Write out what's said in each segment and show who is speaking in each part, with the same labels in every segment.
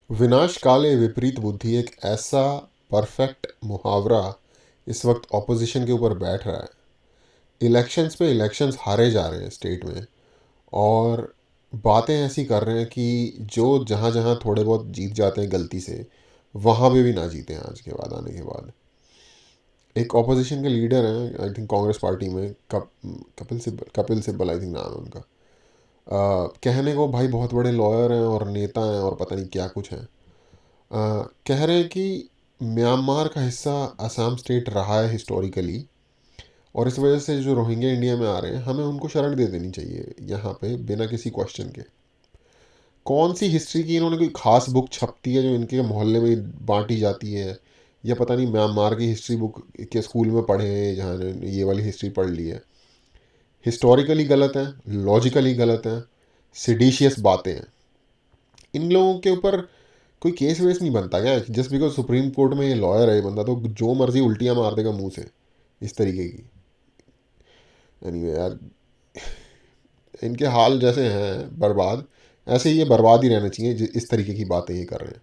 Speaker 1: विनाश काले विपरीत बुद्धि एक ऐसा परफेक्ट मुहावरा इस वक्त ऑपोजिशन के ऊपर बैठ रहा है। इलेक्शंस पे इलेक्शंस हारे जा रहे हैं स्टेट में, और बातें ऐसी कर रहे हैं कि जो जहाँ जहाँ थोड़े बहुत जीत जाते हैं गलती से, वहाँ पे भी ना जीते हैं आज के बाद, आने के बाद। एक ऑपोजिशन के लीडर हैं, आई थिंक कांग्रेस पार्टी में, कपिल सिब्बल आई थिंक नाम है उनका। कहने को भाई बहुत बड़े लॉयर हैं और नेता हैं और पता नहीं क्या कुछ हैं। कह रहे हैं कि म्यांमार का हिस्सा असम स्टेट रहा है हिस्टोरिकली, और इस वजह से जो रोहिंग्या इंडिया में आ रहे हैं, हमें उनको शरण दे देनी चाहिए यहाँ पे बिना किसी क्वेश्चन के। कौन सी हिस्ट्री की इन्होंने कोई खास बुक छपती है जो इनके मोहल्ले में बांटी जाती है, या पता नहीं म्यांमार की हिस्ट्री बुक के स्कूल में पढ़े हैं जहाँ ने ये वाली हिस्ट्री पढ़ ली है। हिस्टोरिकली गलत है, लॉजिकली गलत है, सिडिशियस बातें हैं। इन लोगों के ऊपर कोई केस वेस नहीं बनता क्या? जस्ट बिकॉज सुप्रीम कोर्ट में ये लॉयर है ये बंदा, तो जो मर्जी उल्टियाँ मार देगा मुंह से इस तरीके की। एनीवे यार, इनके हाल जैसे हैं बर्बाद, ऐसे ही ये बर्बाद ही रहना चाहिए इस तरीके की बातें ये कर रहे हैं।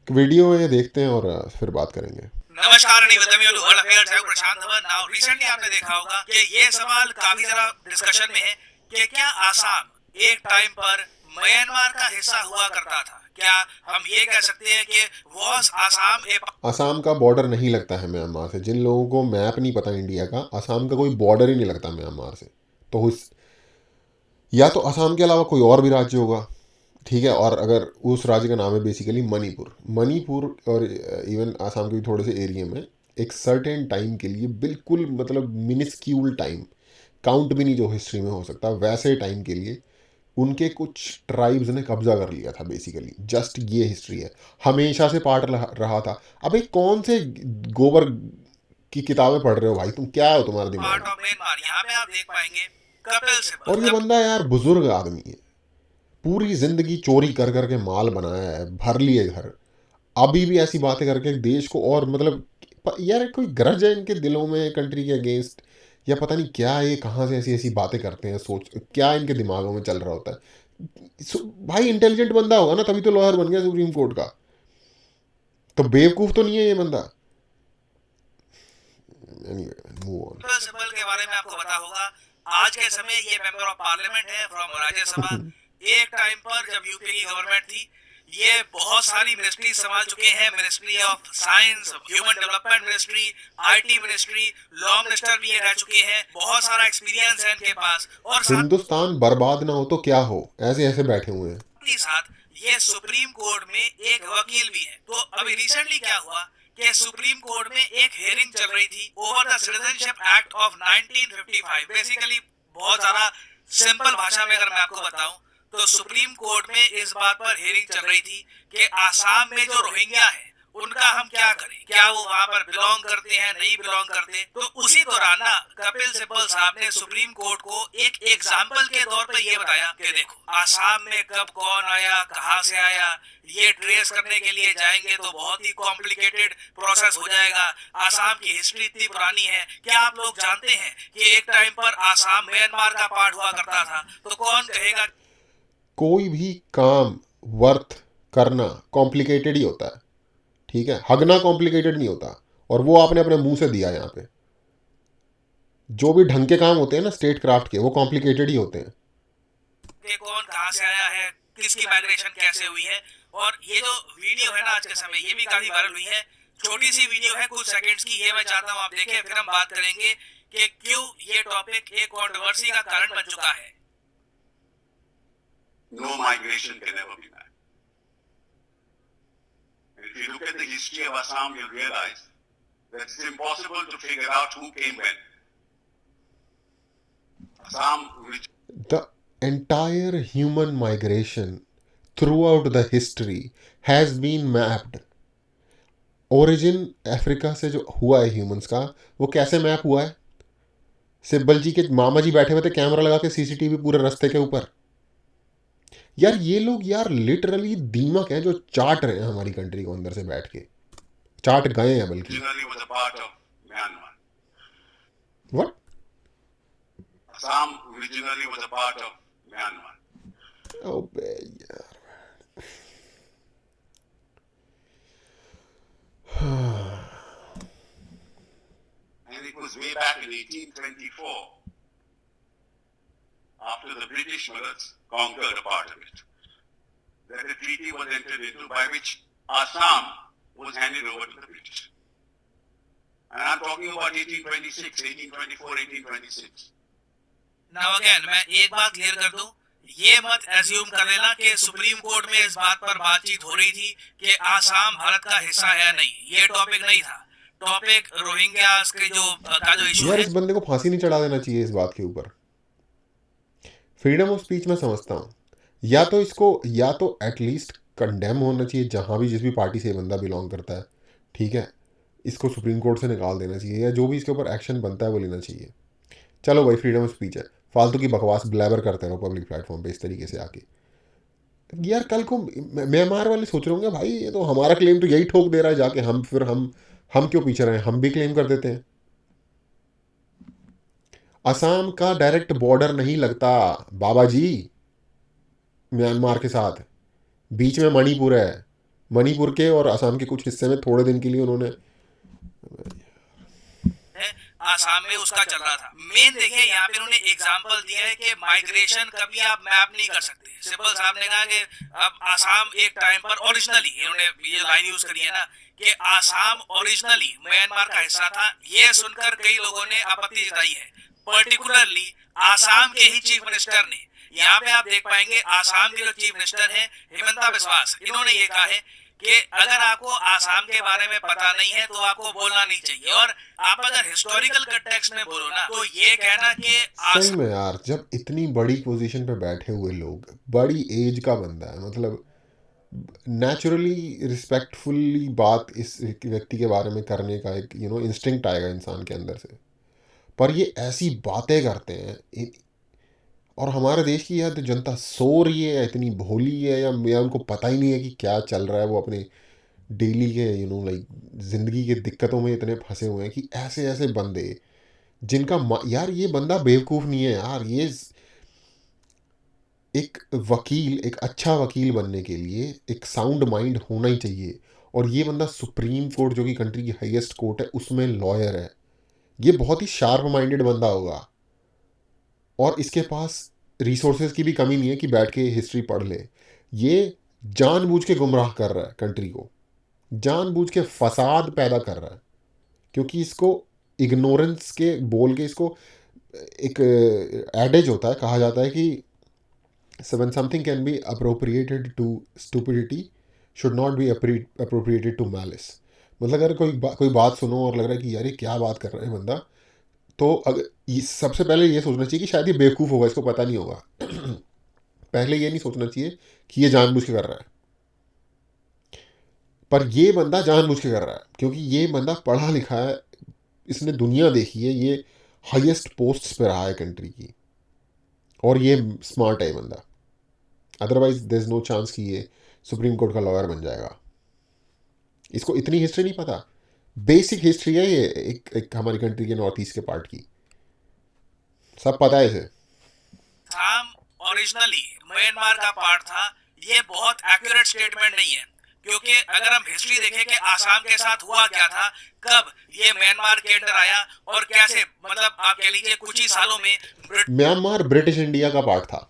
Speaker 1: वीडियो ये देखते हैं और फिर बात करेंगे।
Speaker 2: नमस्कार वर्ल्ड अफेयर्स है प्रशांत धवन। नाउ रिसेंटली आपने देखा होगा कि ये सवाल काफी जरा डिस्कशन में है कि क्या आसाम एक टाइम पर म्यांमार का हिस्सा हुआ करता था? क्या हम ये कह सकते हैं कि वॉज आसाम ए
Speaker 1: असम का बॉर्डर नहीं लगता है म्यांमार से। जिन लोगों को मैप नहीं पता इंडिया का, असम का कोई बॉर्डर ही नहीं लगता म्यांमार से। तो या तो असम के अलावा कोई और भी राज्य होगा, ठीक है। और अगर उस राज्य का नाम है बेसिकली मणिपुर, मणिपुर और इवन आसाम के भी थोड़े से एरिया में एक सर्टेन टाइम के लिए, बिल्कुल मतलब मिनिस्क्यूल टाइम, काउंट भी नहीं जो हिस्ट्री में हो सकता, वैसे टाइम के लिए उनके कुछ ट्राइब्स ने कब्जा कर लिया था बेसिकली। जस्ट ये हिस्ट्री है, हमेशा से पार्ट रहा था। अबे कौन से गोबर की किताबें पढ़ रहे हो भाई तुम? क्या हो तुम्हारा
Speaker 2: पार्ट
Speaker 1: दिमाग?
Speaker 2: Of Myanmar? यहाँ पे आप देख पाएंगे कपिल
Speaker 1: और ये
Speaker 2: सिब्बल।
Speaker 1: बंदा यार बुजुर्ग आदमी है, पूरी जिंदगी चोरी कर करके माल बनाया है, भर लिए घर, अभी भी ऐसी बातें करके देश को और मतलब यार कोई ग्रज है इनके दिलों में कंट्री के अगेंस्ट, या पता नहीं क्या, ये कहाँ से ऐसी ऐसी बातें करते हैं, सोच क्या इनके दिमागों में चल रहा होता है। भाई इंटेलिजेंट बंदा होगा ना, तभी तो लॉयर बन गया सुप्रीम कोर्ट का। तो बेवकूफ तो नहीं है ये बंदा। Anyway move on.
Speaker 2: Kapil Sibal के बारे में आपको पता होगा, आज के समय ये मेंबर ऑफ पार्लियामेंट है फ्रॉम राज्यसभा। एक टाइम पर जब यूपी की गवर्नमेंट थी, ये बहुत सारी मिनिस्ट्री संभाल चुके हैं। Ministry of science, human development ministry, IT ministry, law minister भी ये रह चुके हैं। बहुत सारा एक्सपीरियंस है इनके पास। और साथ
Speaker 1: हिंदुस्तान बर्बाद ना हो तो क्या हो, ऐसे ऐसे बैठे हुए हैं।
Speaker 2: ही साथ ये सुप्रीम कोर्ट में एक वकील भी है। तो अभी रिसेंटली क्या हुआ कि सुप्रीम कोर्ट में एक हियरिंग चल रही थी over the citizenship act of 1955। Basically बहुत ज्यादा सिंपल भाषा में अगर मैं आपको बताऊं, तो सुप्रीम कोर्ट में इस बात पर हियरिंग चल रही थी कि आसाम में जो रोहिंग्या है उनका हम क्या करें, क्या वो वहां पर बिलोंग करते हैं, नहीं बिलोंग करते। तो उसी दौरान ना कपिल सिब्बल साहब ने सुप्रीम कोर्ट को एक एग्जाम्पल के तौर पे ये बताया कि देखो आसाम में कब कौन आया, कहां से आया, ये ट्रेस करने के लिए जाएंगे तो बहुत ही कॉम्प्लिकेटेड प्रोसेस हो जाएगा। आसाम की हिस्ट्री इतनी पुरानी है। क्या आप लोग जानते हैं कि एक टाइम पर आसाम म्यांमार का पार्ट हुआ करता था? तो कौन कहेगा?
Speaker 1: कोई भी काम वर्थ करना कॉम्प्लिकेटेड ही होता है, ठीक है। हगना कॉम्प्लिकेटेड नहीं होता, और वो आपने अपने मुंह से दिया यहाँ पे। जो भी ढंग के काम होते हैं ना स्टेट क्राफ्ट के, वो कॉम्प्लिकेटेड ही होते हैं।
Speaker 2: कि कौन कहां से आया है, किसकी माइग्रेशन कैसे हुई है। और ये जो वीडियो है ना आज के समय, ये भी काफी वायरल हुई है। छोटी सी वीडियो है, कुछ सेकंड्स की। ये मैं चाहता हूं आप देखें, फिर हम बात करेंगे कि क्यों ये टॉपिक एक कंट्रोवर्सी का कारण बन चुका है। No migration can ever be bad. And if you look at the history of Assam, you'll realize that it's impossible to figure out who came when. Assam, which
Speaker 1: The entire human migration throughout the history has been mapped. Origin Africa से जो हुआ है humans का, वो कैसे map हुआ है? सिब्बल जी के मामा जी बैठे हुए थे कैमरा लगा के सीसीटीवी पूरे रास्ते के ऊपर। यार ये लोग यार लिटरली दीमक हैं जो चाट रहे हैं हमारी कंट्री को अंदर से बैठ के, चाट गए हैं बल्कि।
Speaker 2: originally was a part of Myanmar.
Speaker 1: What?
Speaker 2: Assam originally was a part of Myanmar.
Speaker 1: अबे यार,
Speaker 2: was way back in 1824, after the British conquered a part of it, that a treaty was entered into by which Assam was handed over to the British. And I'm talking about 1826, 1824, 1826. Now again, मैं एक बात clear कर दूं, ये मत assume कर लेना कि सुप्रीम कोर्ट में इस बात पर बातचीत हो रही थी कि आसाम भारत का हिस्सा है नहीं, ये टॉपिक नहीं था। टॉपिक रोहिंग्या के जो इशू
Speaker 1: यार
Speaker 2: है,
Speaker 1: इस बंदे को फांसी नहीं चढ़ा देना चाहिए इस बात के ऊपर। फ्रीडम ऑफ स्पीच मैं समझता हूँ, या तो इसको या तो एटलीस्ट कंडेम होना चाहिए जहाँ भी जिस भी पार्टी से ये बंदा बिलोंग करता है, ठीक है, इसको सुप्रीम कोर्ट से निकाल देना चाहिए, या जो भी इसके ऊपर एक्शन बनता है वो लेना चाहिए। चलो भाई फ्रीडम ऑफ स्पीच है, फालतू की बकवास ब्लैबर करते रहो पब्लिक प्लेटफॉर्म पे इस तरीके से आके। यार कल को म्यांमार वाले सोच रहे होंगे भाई ये तो हमारा क्लेम तो यही ठोक दे रहा है जाके, हम क्यों पीछे रहे, हम भी क्लेम कर देते हैं। असम का डायरेक्ट बॉर्डर नहीं लगता बाबा जी म्यांमार के साथ, बीच में मणिपुर है, मणिपुर के और असम के कुछ हिस्से में थोड़े दिन के लिए उन्होंने
Speaker 2: आसाम में उसका चल रहा था। मेन देखिए यहाँ पे उन्होंने एग्जांपल दिया है कि माइग्रेशन कभी आप मैप नहीं कर सकते। सिंपल साहब ने कहा कि अब आसाम एक टाइम पर ओरिजिनली, इन्होंने ये लाइन यूज करी है ना कि आसाम ओरिजिनली म्यांमार का हिस्सा था। ये सुनकर कई लोगों ने आपत्ति जताई है, पर्टिकुलरली आसाम के ही चीफ मिनिस्टर ने। यहाँ पे आप देख पाएंगे आसाम के जो चीफ मिनिस्टर हैं हिमंता बिस्वास, इन्होंने ये कहा है कि अगर आपको आसाम के बारे में पता नहीं है तो आपको बोलना नहीं चाहिए, और आप अगर हिस्टोरिकल कंटेक्स्ट में बोलो ना तो ये कहना कि
Speaker 1: सही में यार जब इतनी बड़ी पोजीशन पे बैठे हुए लोग, बड़ी एज का बंदा है, मतलब नेचुरली रिस्पेक्टफुली बात इस व्यक्ति के बारे में करने का एक इंस्टिंक्ट आएगा इंसान के अंदर से, पर ये ऐसी बातें करते हैं। और हमारे देश की यह तो जनता सो रही है या इतनी भोली है या उनको पता ही नहीं है कि क्या चल रहा है, वो अपने डेली के लाइक ज़िंदगी के दिक्कतों में इतने फंसे हुए हैं कि ऐसे ऐसे बंदे जिनका यार ये बंदा बेवकूफ़ नहीं है यार, ये एक वकील, एक अच्छा वकील बनने के लिए एक साउंड माइंड होना ही चाहिए, और ये बंदा सुप्रीम कोर्ट जो कि कंट्री की हाईएस्ट कोर्ट है उसमें लॉयर है। ये बहुत ही शार्प माइंडेड बंदा होगा, और इसके पास रिसोर्सेज की भी कमी नहीं है कि बैठ के हिस्ट्री पढ़ ले। ये जानबूझ के गुमराह कर रहा है कंट्री को, जानबूझ के फसाद पैदा कर रहा है, क्योंकि इसको इग्नोरेंस के बोल के इसको एक एडेज होता है, कहा जाता है कि when something can be appropriated to stupidity should not be appropriated to malice। मतलब अगर कोई बात सुनो और लग रहा है कि यार ये क्या बात कर रहा है बंदा, तो अगर सबसे पहले ये सोचना चाहिए कि शायद ये बेवकूफ़ होगा, इसको पता नहीं होगा। पहले ये नहीं सोचना चाहिए कि ये जानबूझ के कर रहा है, पर ये बंदा जानबूझ के कर रहा है क्योंकि ये बंदा पढ़ा लिखा है, इसने दुनिया देखी है, ये हाईएस्ट पोस्ट्स पे रहा है कंट्री की, और ये स्मार्ट है बंदा। Otherwise there is no chance कि ये सुप्रीम कोर्ट का लॉयर बन जाएगा। इसको इतनी हिस्ट्री नहीं पता, बेसिक हिस्ट्री है ये एक हमारी कंट्री के नॉर्थ ईस्ट के पार्ट की, सब पता है इसे।
Speaker 2: ओरिजिनली म्यांमार का पार्ट था, ये बहुत एक्यूरेट स्टेटमेंट नहीं है, क्योंकि अगर हम हिस्ट्री देखें कि आसाम के साथ हुआ क्या था, कब ये म्यांमार के अंदर आया और कैसे, मतलब आप कह लीजिए कुछ ही सालों में
Speaker 1: म्यांमार ब्रिटिश इंडिया का पार्ट था।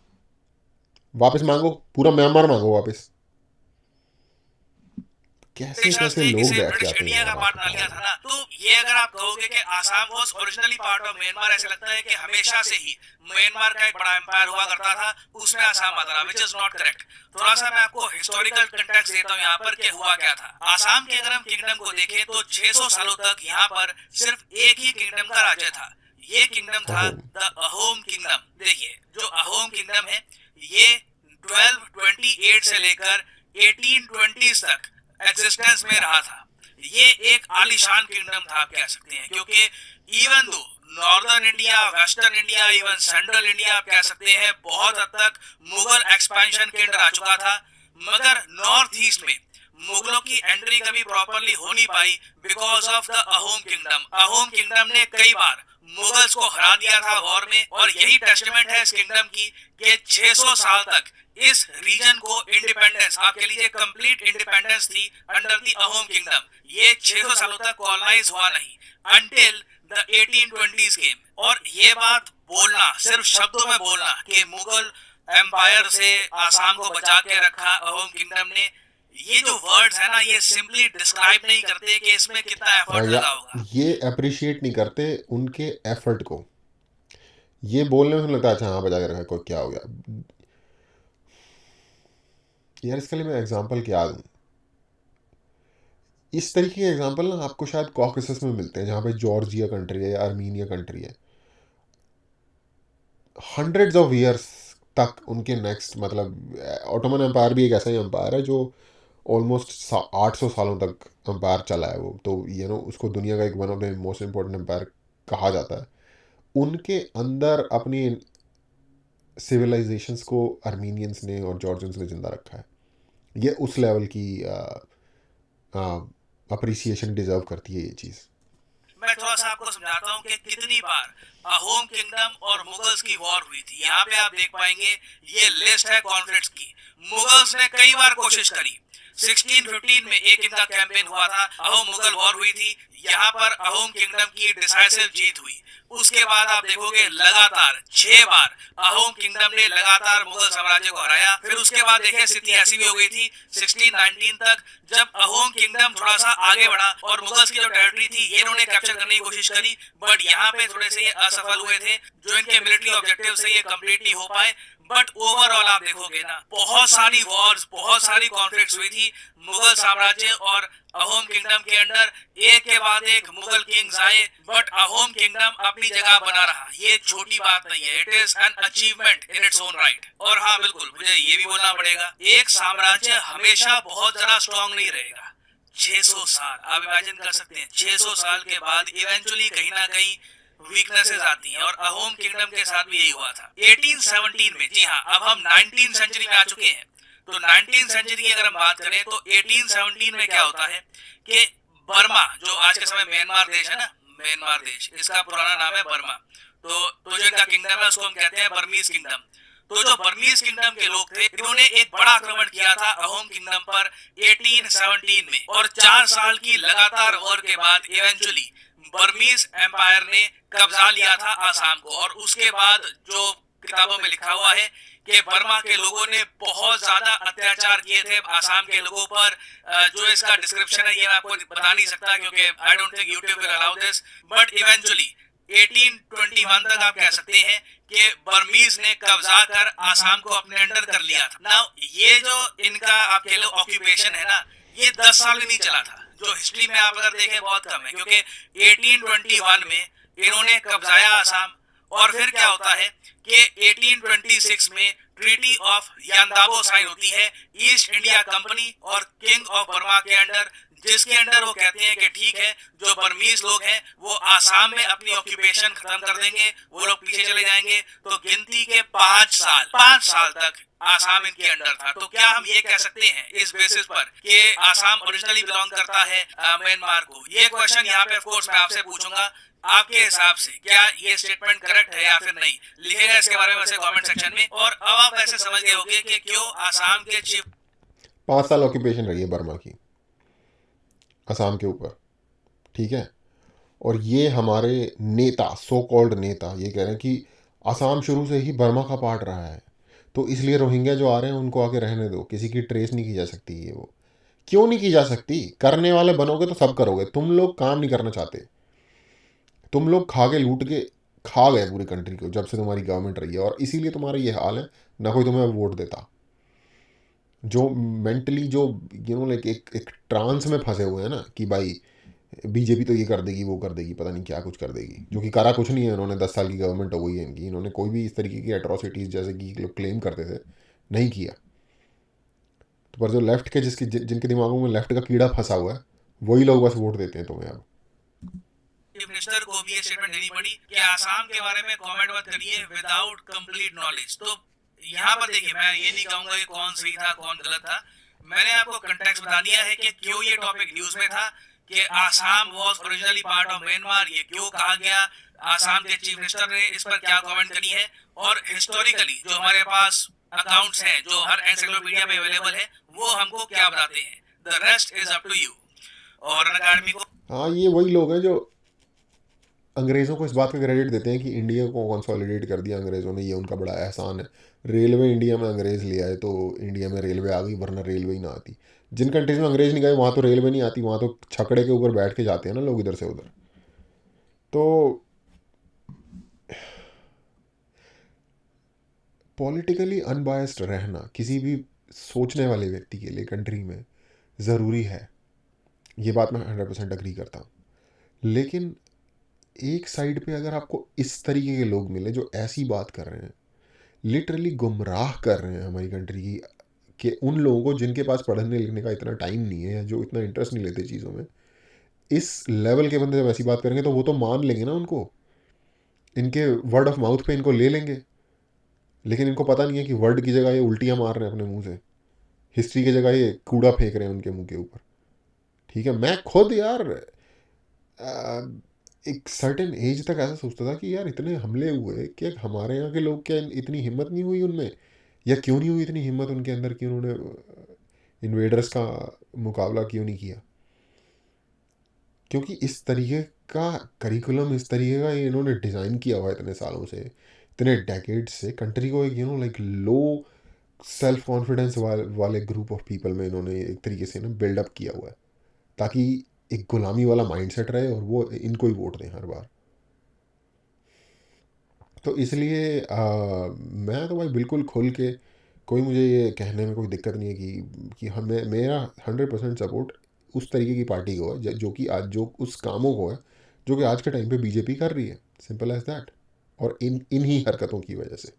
Speaker 1: वापस मांगो, पूरा म्यांमार मांगो वापस। कैसे कैसे लोग बैठ जाते हैं
Speaker 2: का पार्ट लिया था ना। तो ये अगर आप कहोगे कि Assam was originally part of Myanmar, ऐसा लगता है कि हमेशा से ही म्यांमार का एक बड़ा एम्पायर हुआ करता था, उसमें आसाम आता रहा, व्हिच इज नॉट करेक्ट। थोड़ा सा मैं आपको हिस्टोरिकल कंटेक्स्ट देता हूं यहाँ पर कि हुआ क्या था। आसाम के अगर हम किंगडम को देखें तो 600 सालों तक यहाँ पर सिर्फ एक ही किंगडम का राज्य था, ये किंगडम था द अहोम किंगडम। देखिए जो अहोम किंगडम है ये 1228 से लेकर 1820 तक एग्जिस्टेंस में रहा था। ये एक आलीशान किंगडम था आप कह सकते हैं, क्योंकि even though northern India, western India, even central India आप कह सकते हैं बहुत हद तक मुगल एक्सपेंशन के अंदर आ चुका था, मगर नॉर्थ ईस्ट में मुगलों की एंट्री कभी प्रॉपरली हो नहीं पाई because of the Ahom kingdom. Ahom kingdom ने कई बार मुगल्स को हरा दिया था वॉर में, और यही टेस्टमेंट है इस किंगडम की कि 600 साल तक इस रीजन को इंडिपेंडेंस, आप कह लीजिए कंप्लीट इंडिपेंडेंस थी अंडर द अहोम किंगडम। ये 600 सालों तक कॉलोनाइज हुआ नहीं, अंटिल द 1820s केम। और ये बात बोलना, सिर्फ शब्दों में बोलना कि मुगल एम्पायर से आसाम को बचा के रखा अहोम किंगडम ने, ये जो वर्ड्स है ना, ये सिंपली डिस्क्राइब नहीं करते कि इसमें कितना एफर्ट
Speaker 1: या
Speaker 2: लगा होगा।
Speaker 1: ये अप्रिशिएट नहीं करते उनके एफर्ट को। ये बोलने में लगता है अच्छा हाँ बजा के रखा, कोई क्या हो गया यार। इसके लिए मैं एग्जांपल क्या दूँ? इस तरीके के एग्जांपल ना आपको शायद कॉकेसस में मिलते हैं, जहाँ पे जॉर्जिया कंट्री है या आर्मीनिया कंट्री है। हंड्रेड्स ऑफ ईयर्स तक उनके नेक्स्ट, मतलब ऑटोमन एम्पायर भी एक ऐसा ही एम्पायर है जो ऑलमोस्ट 800 सालों तक एम्पायर चला है वो, तो उसको दुनिया का एक one of the most important empire कहा जाता है। उनके अंदर अपनी सिविलाइजेशंस को आर्मीनियंस ने और जॉर्जियंस ने जिंदा रखा है। ये उस लेवल की अप्रिसिएशन डिजर्व करती है ये चीज़।
Speaker 2: मैं थोड़ा सा आपको समझाता हूँ कि कितनी बार अहोम किंगडम और मुगल्स की वॉर हुई थी। यहाँ पे आप देख पाएंगे ये लिस्ट है कॉन्फ्लिक्ट्स की। मुगल्स ने कई बार कोशिश करी। 1615 में एक इनका कैंपेन हुआ था, अहोम मुगल वॉर हुई थी। यहाँ पर अहोम किंगडम की डिसाइसिव जीत हुई। उसके बाद आप देखोगे लगातार 6 बार अहोम किंगडम ने लगातार मुगल साम्राज्य को हराया। फिर उसके बाद देखिए स्थिति ऐसी भी हो गई थी 1619 तक, जब अहोम किंगडम थोड़ा सा आगे बढ़ा और मुगल्स की जो टेरिटरी थी ये इन्होंने कैप्चर करने की कोशिश करी, बट यहाँ पे थोड़े से ये असफल हुए थे। जो इनके मिलिट्री ऑब्जेक्टिव से ये कंप्लीट नहीं हो पाए। बट ओवरऑल आप देखोगे ना, बहुत सारी वॉर्स, बहुत सारी कॉन्फ्लिक्ट्स हुई थी मुगल साम्राज्य और अहोम किंगडम के अंडर। एक के बाद एक मुगल किंग्स आए, बट अहोम किंगडम अपनी जगह बना रहा। ये छोटी बात नहीं है, it is an achievement in its own right. और हाँ बिल्कुल, मुझे ये भी बोलना पड़ेगा, एक साम्राज्य हमेशा बहुत ज्यादा स्ट्रॉन्ग नहीं रहेगा। 600 साल आप इमेजिन कर सकते हैं, 600 साल के बाद इवेंचुअली कहीं ना कहीं वीकनेसेस आती हैं। और अहोम किंगडम के साथ भी यही हुआ था 1817 में। जी हाँ, अब हम 19th सेंचुरी में आ चुके हैं। तो 19th सेंचुरी की अगर हम बात करें तो 1817 में क्या होता है कि बर्मा, जो आज के समय म्यांमार देश है ना, म्यांमार देश, इसका पुराना नाम है बर्मा। तो जो इनका किंगडम है उसको हम कहते हैं बर्मीज किंगडम। तो जो बर्मीज किंगडम के लोग थे, इन्होंने एक बड़ा आक्रमण किया था अहोम किंगडम पर 1817 में। और 4 साल की लगातार वॉर के बाद इवेंचुअली बर्मीज एम्पायर ने कब्जा लिया था आसाम को। और उसके बाद जो किताबों में लिखा हुआ है कि बर्मा के लोगों ने बहुत ज्यादा अत्याचार किए थे आसाम के लोगों पर। जो इसका डिस्क्रिप्शन है ये मैं आपको बता नहीं सकता क्योंकि I don't think YouTube will allow this. But eventually 1821 तक आप कह सकते हैं कि बर्मीज ने कब्जा कर आसाम को अपने अंडर कर लिया था। नाउ ये जो इनका आप कह लो ऑक्यूपेशन है ना, ये 10 साल भी नहीं चला था। जो हिस्ट्री में आप अगर देखें बहुत कम है, क्योंकि 1821 में इन्होंने कब्जाया आसाम। और फिर क्या होता है कि 1826 में ट्रीटी ऑफ यांदाबो साइन होती है ईस्ट इंडिया कंपनी और किंग ऑफ बर्मा के अंडर, जिसके अंडर वो कहते हैं कि ठीक है, जो बर्मीज लोग हैं वो आसाम में अपनी ऑक्यूपेशन खत्म कर देंगे, वो लोग पीछे चले जाएंगे। तो गिनती के 5 साल तक आसाम इनके अंडर था। तो क्या हम ये कह सकते हैं इस बेसिस पर कि आसाम ओरिजिनली बिलोंग करता है म्यांमार को? ये क्वेश्चन यहाँ पे ऑफ कोर्स मैं आपसे पूछूंगा, आपके हिसाब से क्या ये स्टेटमेंट करेक्ट है या फिर नहीं? लिखेगा इसके बारे में वैसे कमेंट सेक्शन में। और अब आप ऐसे समझ गए होंगे कि क्यों आसाम के चीफ
Speaker 1: 5 साल ऑक्यूपेशन रही है बर्मा की असम के ऊपर, ठीक है। और ये हमारे नेता, सो कॉल्ड नेता, ये कह रहे हैं कि असम शुरू से ही बर्मा का पार्ट रहा है, तो इसलिए रोहिंग्या जो आ रहे हैं उनको आके रहने दो, किसी की ट्रेस नहीं की जा सकती। ये वो क्यों नहीं की जा सकती? करने वाले बनोगे तो सब करोगे। तुम लोग काम नहीं करना चाहते, तुम लोग खा के लूट के खा गए पूरी कंट्री को जब से तुम्हारी गवर्नमेंट रही है, और इसीलिए तुम्हारा ये हाल है। ना कोई तुम्हें वोट देता। जो मेंटली जो लाइक एक ट्रांस में फंसे हुए हैं ना कि भाई बीजेपी तो ये कर देगी, वो कर देगी, पता नहीं क्या कुछ कर देगी, जो कि करा कुछ नहीं है। इन्होंने 10 साल की गवर्नमेंट हो गई है इनकी, इन्होंने कोई भी इस तरीके की एट्रोसिटीज़ जैसे कि लोग क्लेम करते थे नहीं किया। तो पर जो लेफ्ट के जिनके दिमागों में लेफ्ट का कीड़ा फंसा हुआ है, वही लोग बस वोट देते हैं तुम्हें। अब
Speaker 2: चीफ मिनिस्टर को भी ये स्टेटमेंट देनी पड़ी कि आसाम के बारे में कमेंट मत करिए विदाउट कंप्लीट नॉलेज। तो यहाँ पर देखिए, मैं ये नहीं कहूंगा कि कौन सही था कौन गलत था, मैंने आपको कंटेक्स्ट बता दिया है कि क्यों ये टॉपिक न्यूज में था कि Assam was originally part of Myanmar. ये क्यों कहा गया, आसाम के चीफ मिनिस्टर ने इस पर क्या कमेंट करी है, और हिस्टोरिकली जो हमारे पास अकाउंट्स हैं जो हर एनसाइक्लोपीडिया में अवेलेबल है, वो हमको क्या बताते हैं। The rest is up to you. और अन अकेडमी को
Speaker 1: हाँ, ये वही लोग हैं जो अंग्रेज़ों को इस बात का क्रेडिट देते हैं कि इंडिया को कंसोलिडेट कर दिया अंग्रेज़ों ने, ये उनका बड़ा एहसान है। रेलवे इंडिया में अंग्रेज़ ले आए तो इंडिया में रेलवे आ गई, वरना रेलवे ही ना आती। जिन कंट्रीज़ में अंग्रेज़ नहीं गए वहाँ तो रेलवे नहीं आती, वहाँ तो छकड़े के ऊपर बैठ के जाते हैं ना लोग इधर से उधर। तो पॉलिटिकली अनबायस्ड रहना किसी भी सोचने वाले व्यक्ति के लिए कंट्री में ज़रूरी है, ये बात मैं 100% अग्री करता हूँ। लेकिन एक साइड पे अगर आपको इस तरीके के लोग मिले जो ऐसी बात कर रहे हैं, लिटरली गुमराह कर रहे हैं हमारी कंट्री की, कि उन लोगों को जिनके पास पढ़ने लिखने का इतना टाइम नहीं है या जो इतना इंटरेस्ट नहीं लेते चीज़ों में, इस लेवल के बंदे जब ऐसी बात करेंगे तो वो तो मान लेंगे ना उनको, इनके वर्ड ऑफ माउथ पे इनको ले लेंगे। लेकिन इनको पता नहीं है कि वर्ड की जगह ये उल्टियाँ मार रहे हैं अपने मुंह से, हिस्ट्री की जगह ये कूड़ा फेंक रहे हैं उनके मुंह के ऊपर। ठीक है, मैं खुद यार एक सर्टेन एज तक ऐसा सोचता था कि यार इतने हमले हुए कि हमारे यहाँ के लोग क्या इतनी हिम्मत नहीं हुई उनमें, या क्यों नहीं हुई इतनी हिम्मत उनके अंदर कि उन्होंने इन्वेडर्स का मुकाबला क्यों नहीं किया। क्योंकि इस तरीके का करिकुलम, इस तरीके का ये इन्होंने डिज़ाइन किया हुआ है इतने सालों से, इतने डेकेड से, कंट्री को एक लाइक लो सेल्फ कॉन्फिडेंस वाले ग्रुप ऑफ पीपल में इन्होंने एक तरीके से ना बिल्डअप किया हुआ है, ताकि एक गुलामी वाला माइंडसेट रहे और वो इनको ही वोट दें हर बार। तो इसलिए मैं तो भाई बिल्कुल खुल के, कोई मुझे ये कहने में कोई दिक्कत नहीं है कि हमें, मेरा 100% सपोर्ट उस तरीके की पार्टी को है जो कि आज जो उस कामों को है जो कि आज के टाइम पे बीजेपी कर रही है, सिंपल एज दैट। और इन ही हरकतों की वजह से